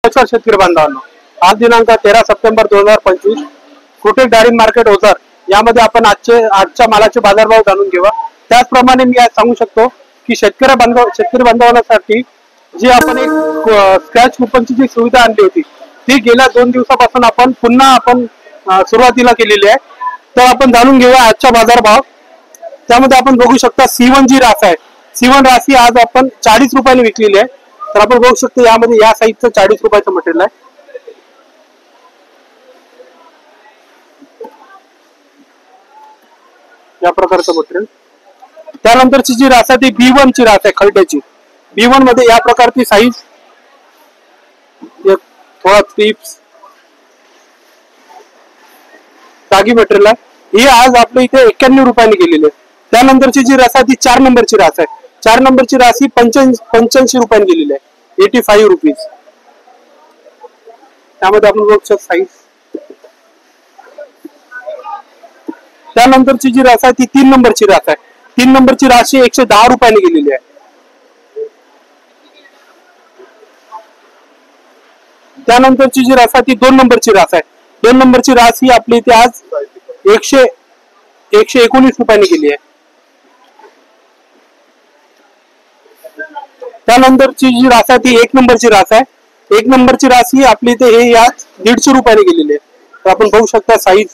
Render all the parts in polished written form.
नमस्कार शेतकरी बांधवांनो, आज दिनांक 13 सप्टेंबर 2025 कुठे डाळिंब मार्केट ओझर यामध्ये आपण आजच्या मालाचे बाजारभाव जाणून घेऊया। त्याचप्रमाणे मी आज सांगू शकतो की शेतकरी बांधवांसाठी जी आपण एक स्क्रॅच कुपनची जी सुविधा आणली होती ती गेल्या 2 दिवसापासून आपण पुन्हा सुरुवातीला केलेली आहे। तर आपण जाणून घेऊया आजचा बाजारभाव। त्यामध्ये आपण बघू शकता C1 जी रास आहे, C1 राशी आज आपण 40 रुपयाने विकलेली आहे। तर आपण बघू शकतो यामध्ये या साईजचं 40 रुपयाचं मटेरियल आहे। या प्रकारचं मटेरियल। त्यानंतरची जी रास आहे ती B1 ची रास आहे, खलट्याची B1 मध्ये या प्रकारची साईज, थोडा टिप्स तागी मटेरियल आहे। ही आज आपल्या इथे 91 रुपयाने गेलेली आहे। त्यानंतरची जी रास आहे ती 4 नंबरची रास आहे। 4 नंबरची रास ही 85 रुपयाने गेलेली आहे, 85 रुपीज। त्यामध्ये आपण बघू शकतो साईज। त्यानंतरची जी रास आहे ती 3 नंबरची रास आहे। 3 नंबरची रास ही 110 रुपयाने गेलेली आहे। त्यानंतरची जी रास आहे ती 2 नंबरची रास आहे। 2 नंबरची रास ही आपली इथे आज 119 रुपयाने गेली आहे। त्यानंतरची जी रास आहे ती 1 नंबरची रास आहे। 1 नंबरची रास ही आपली इथे हे आज 150 रुपयाने गेलेली आहे। तर आपण बघू शकता साईज।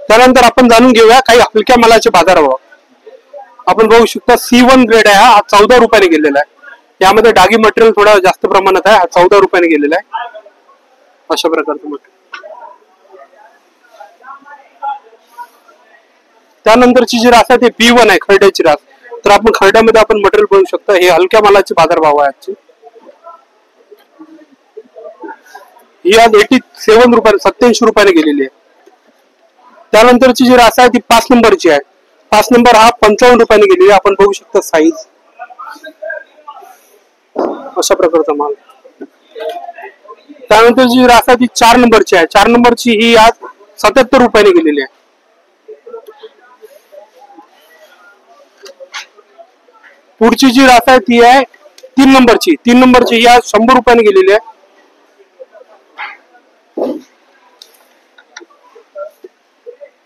त्यानंतर आपण जाणून घेऊया काही हलक्या मालाचे बाजारभाव। आपण बघू शकता C1 ग्रेड आहे, हा 14 रुपयाने गेलेला आहे। यामध्ये डागी मटेरियल थोडा जास्त प्रमाणात आहे, हा 14 रुपयाने गेलेला आहे। अशा प्रकारचं मटेरियल। त्यानंतरची जी रास आहे ती B1 आहे, खरड्याची रास। तर आपण खरड्यामध्ये आपण मटेरियल बघू शकता, हे हलक्या मालाचे बाजारभाव आहे आजचे। ही आज 87 रुपये 87 रुपयाने गेलेली आहे। त्यानंतरची जी रास आहे ती 5 नंबरची आहे। 5 नंबर हा 55 रुपयाने गेलेली आहे। आपण बघू शकता साईज। अशा प्रकारचा माल। त्यानंतर जी रास आहे ती 4 नंबरची आहे। 4 नंबरची ही आज 77 रुपयाने गेलेली आहे। पुढची जी रास आहे ती आहे 3 नंबरची। 3 नंबरची ही आज 100 रुपयाने गेलेली आहे।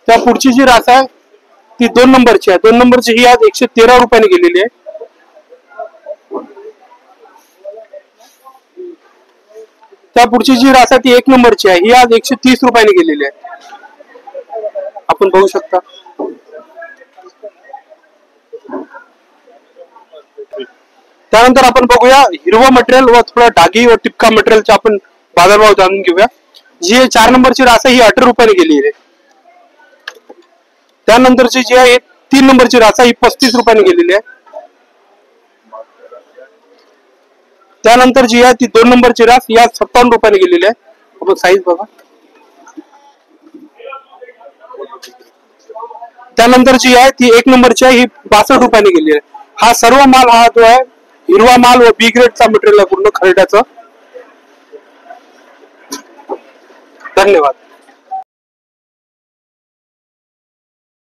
त्या पुढची जी रास आहे ती 2 नंबरची आहे। 2 नंबरची ही आज 113 रुपयाने गेलेली आहे। त्या पुढची जी रास आहे ती 1 नंबरची आहे, ही आज 130 रुपयाने गेलेली आहे। आपण बघू शकता। त्यानंतर आपण बघूया हिरवा मटेरियल व थोडा डागी व टिपका मटेरियलचा आपण बाजारभाव जाणून घेऊया। जी 4 नंबरची रास आहे ही 18 रुपयाने गेलेली आहे। त्यानंतरची जी आहे 3 नंबरची रास आहे ही 35 रुपयाने गेलेली आहे। त्यानंतर जी आहे ती 2 नंबरची रास ही आज 57 रुपयाने गेलेली आहे। आपण साईज बघा। त्यानंतर जी आहे ती 1 नंबरची आहे, ही 62 रुपयाने गेलेली आहे। हा सर्व माल हा जो आहे हिरवा माल व B ग्रेडचा मटेरियल आहे पूर्ण खरड्याचं। धन्यवाद।